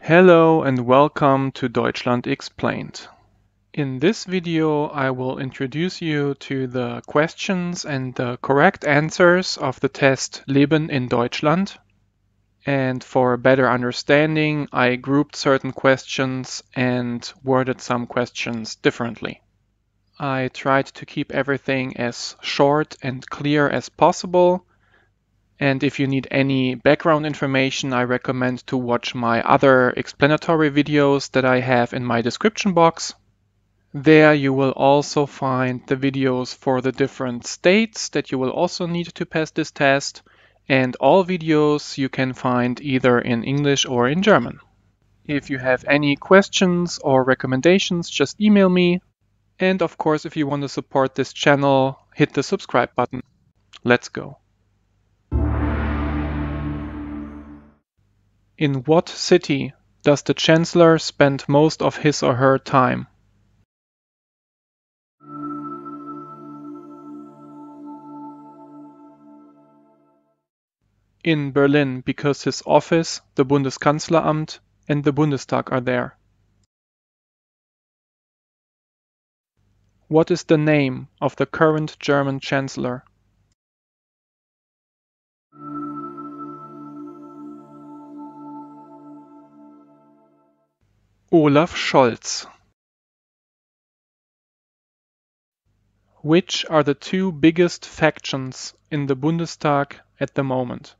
Hello and welcome to Deutschland Explained. In this video, I will introduce you to the questions and the correct answers of the test Leben in Deutschland. And for a better understanding, I grouped certain questions and worded some questions differently. I tried to keep everything as short and clear as possible. And if you need any background information, I recommend to watch my other explanatory videos that I have in my description box. There you will also find the videos for the different states that you will also need to pass this test, and all videos you can find either in English or in German. If you have any questions or recommendations, just email me. And of course, if you want to support this channel, hit the subscribe button. Let's go. In what city does the Chancellor spend most of his or her time? In Berlin, because his office, the Bundeskanzleramt, and the Bundestag are there. What is the name of the current German Chancellor? Olaf Scholz. Which are the two biggest factions in the Bundestag at the moment?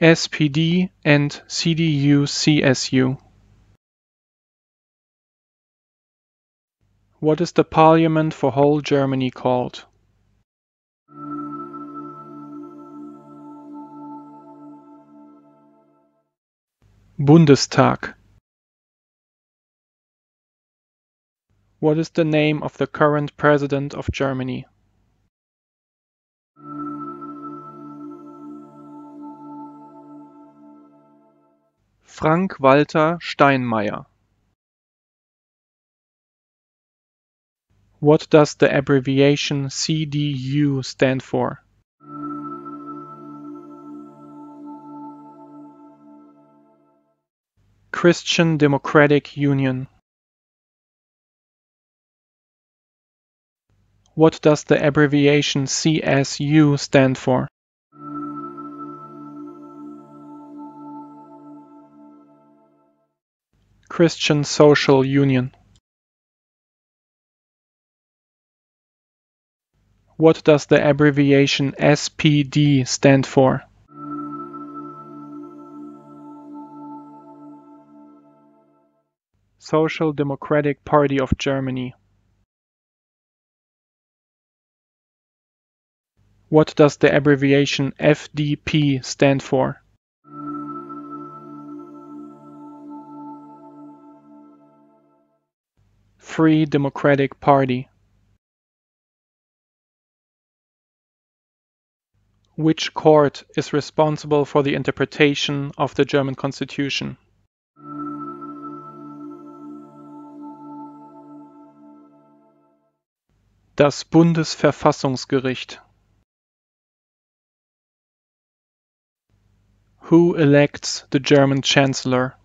SPD and CDU-CSU. What is the parliament for whole Germany called? Bundestag. What is the name of the current president of Germany? Frank-Walter Steinmeier. What does the abbreviation CDU stand for? Christian Democratic Union. What does the abbreviation CSU stand for? Christian Social Union. What does the abbreviation SPD stand for? Social Democratic Party of Germany. What does the abbreviation FDP stand for? Free Democratic Party. Which court is responsible for the interpretation of the German Constitution? Das Bundesverfassungsgericht. Who elects the German Chancellor?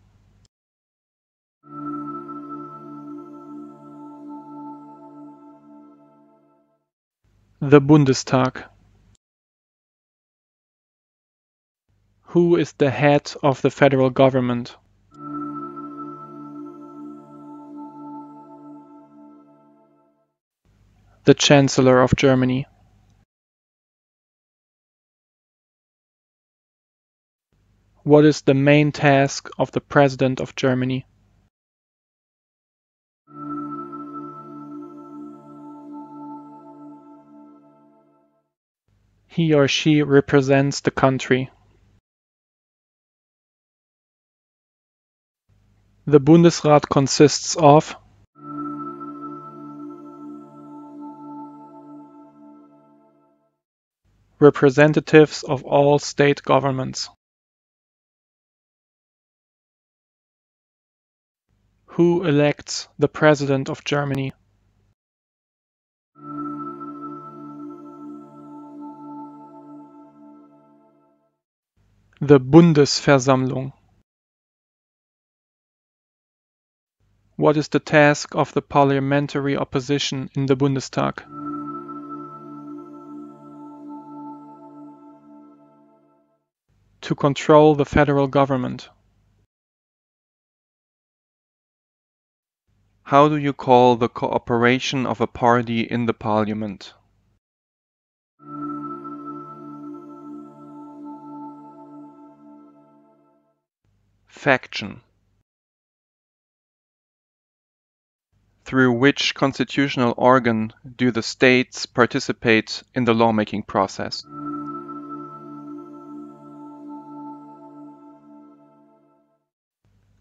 The Bundestag. Who is the head of the federal government? The Chancellor of Germany. What is the main task of the President of Germany? He or she represents the country. The Bundesrat consists of representatives of all state governments. Who elects the President of Germany? The Bundesversammlung. What is the task of the parliamentary opposition in the Bundestag? To control the federal government. How do you call the cooperation of a party in the parliament? Faction. Through which constitutional organ do the states participate in the lawmaking process?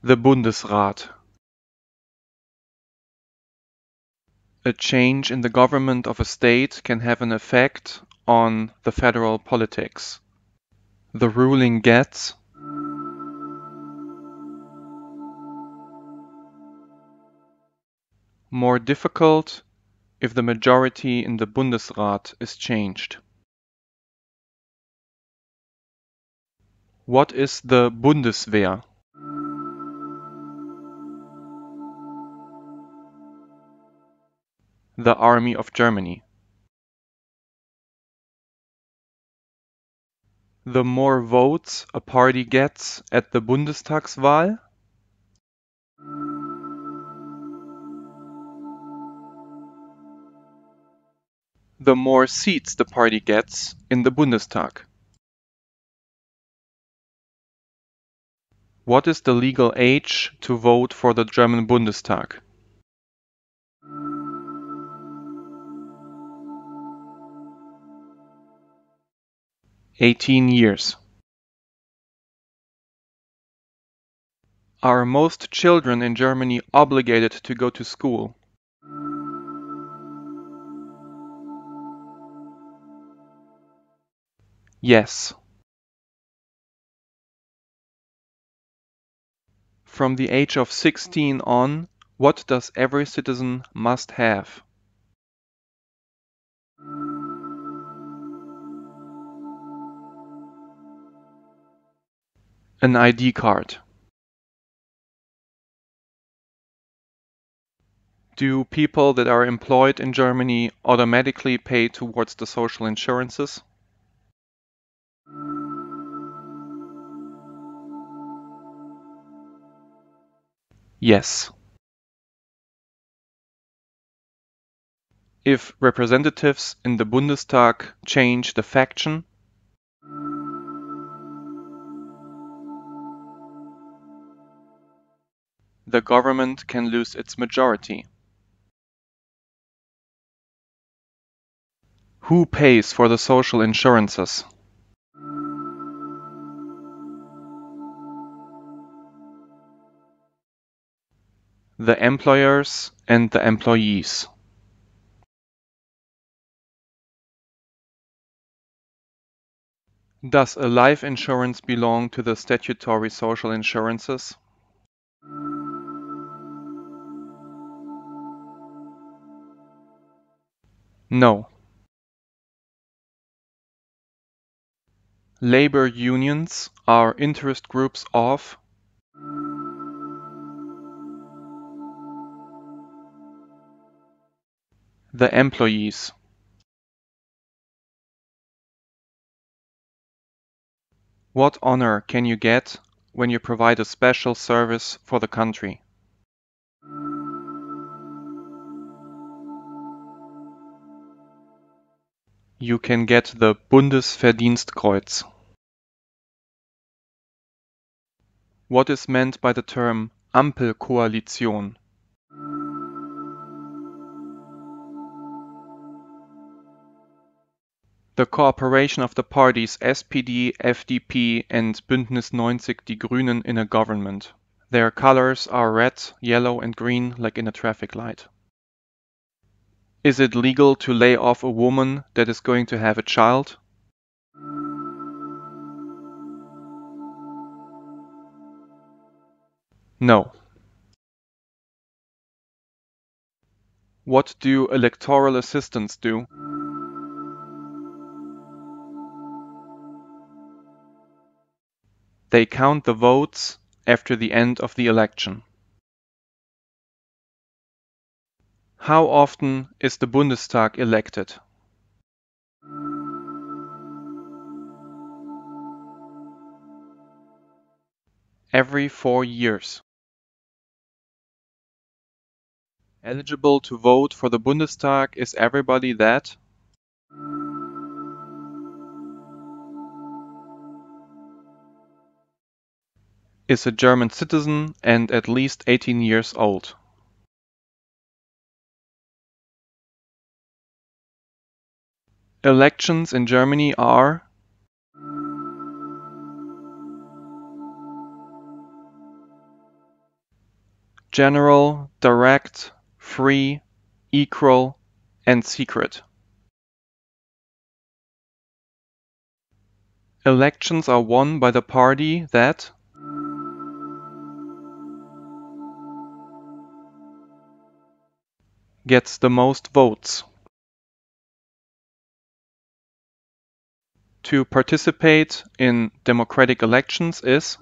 The Bundesrat. A change in the government of a state can have an effect on the federal politics. The ruling gets. More difficult if the majority in the Bundesrat is changed. What is the Bundeswehr? The Army of Germany. The more votes a party gets at the Bundestagswahl, the more seats the party gets in the Bundestag. What is the legal age to vote for the German Bundestag? "18 years. Are most children in Germany obligated to go to school? Yes. From the age of 16 on, what does every citizen must have? An ID card. Do people that are employed in Germany automatically pay towards the social insurances? Yes. If representatives in the Bundestag change the faction, the government can lose its majority. Who pays for the social insurances? The employers and the employees. Does a life insurance belong to the statutory social insurances? No. Labor unions are interest groups of the employees. What honor can you get when you provide a special service for the country? You can get the Bundesverdienstkreuz. What is meant by the term Ampelkoalition? The cooperation of the parties SPD, FDP and Bündnis 90 Die Grünen in a government. Their colors are red, yellow and green like in a traffic light. Is it legal to lay off a woman that is going to have a child? No. What do electoral assistants do? They count the votes after the end of the election. How often is the Bundestag elected? Every 4 years. Eligible to vote for the Bundestag is everybody that is a German citizen and at least 18 years old. Elections in Germany are general, direct, free, equal, and secret. Elections are won by the party that gets the most votes. To participate in democratic elections is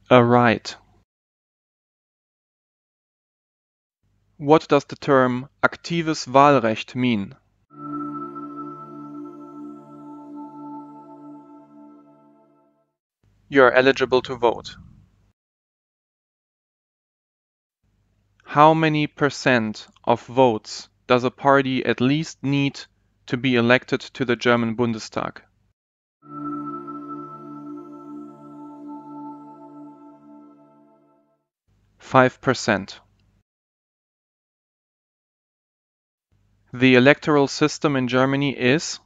a right. What does the term aktives Wahlrecht mean? You are eligible to vote. How many % of votes does a party at least need to be elected to the German Bundestag? 5%. The electoral system in Germany is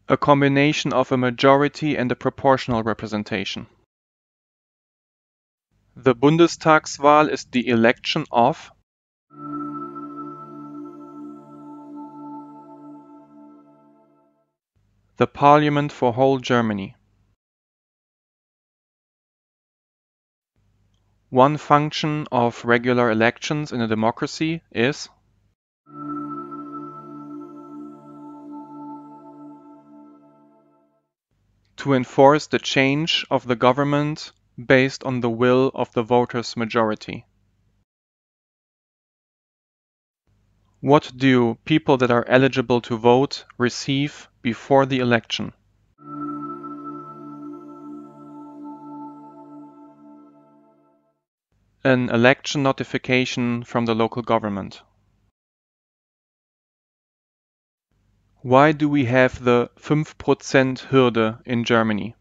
a combination of a majority and a proportional representation. The Bundestagswahl is the election of the parliament for whole Germany. One function of regular elections in a democracy is to enforce the change of the government based on the will of the voters' majority. What do people that are eligible to vote receive before the election? An election notification from the local government. Why do we have the 5% Hürde in Germany?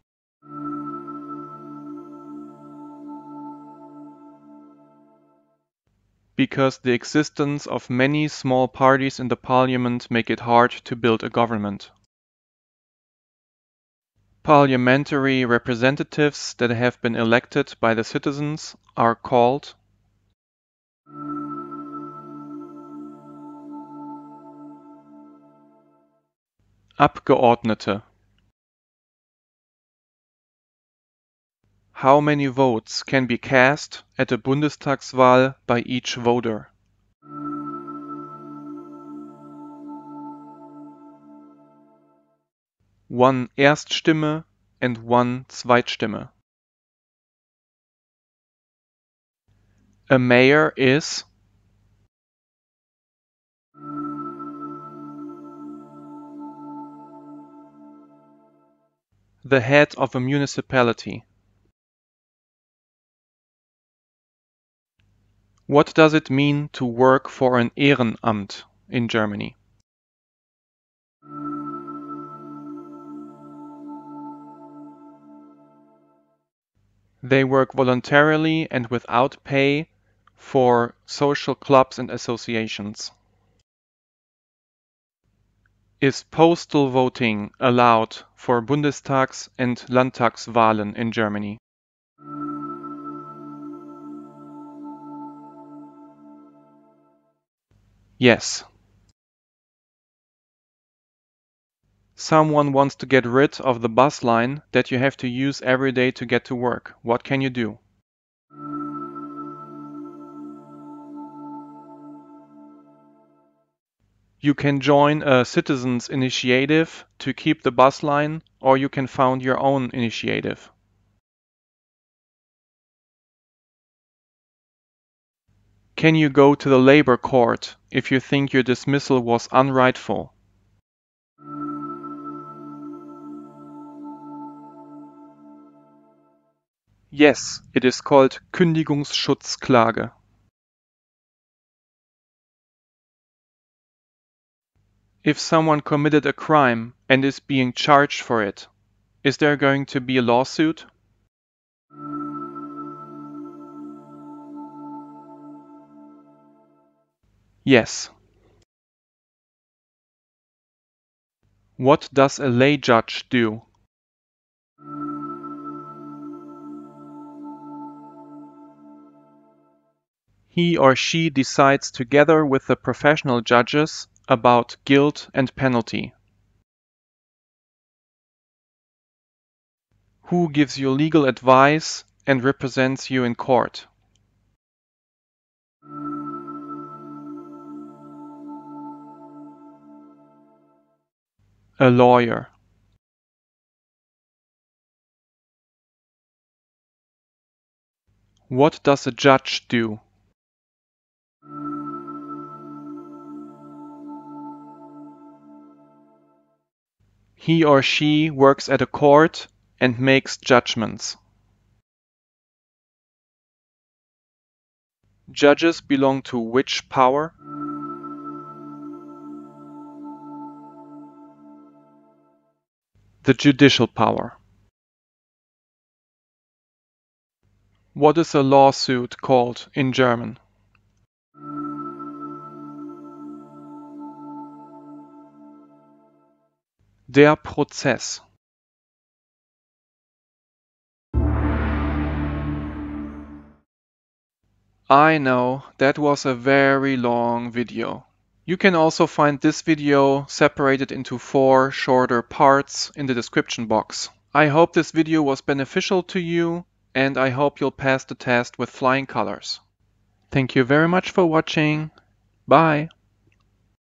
Because the existence of many small parties in the parliament make it hard to build a government. Parliamentary representatives that have been elected by the citizens are called Abgeordnete. How many votes can be cast at a Bundestagswahl by each voter? One Erststimme and one Zweitstimme. A mayor is the head of a municipality. What does it mean to work for an Ehrenamt in Germany? They work voluntarily and without pay for social clubs and associations. Is postal voting allowed for Bundestags- and Landtagswahlen in Germany? Yes. Someone wants to get rid of the bus line that you have to use every day to get to work. What can you do? You can join a citizens' initiative to keep the bus line, or you can found your own initiative. Can you go to the labor court if you think your dismissal was unrightful? Yes, it is called Kündigungsschutzklage. If someone committed a crime and is being charged for it, is there going to be a lawsuit? Yes. What does a lay judge do? He or she decides together with the professional judges about guilt and penalty. Who gives you legal advice and represents you in court? A lawyer. What does a judge do? He or she works at a court and makes judgments. Judges belong to which power? The judicial power. What is a lawsuit called in German? Der Prozess. I know, that was a very long video. You can also find this video separated into 4 shorter parts in the description box. I hope this video was beneficial to you, and I hope you'll pass the test with flying colors. Thank you very much for watching. Bye!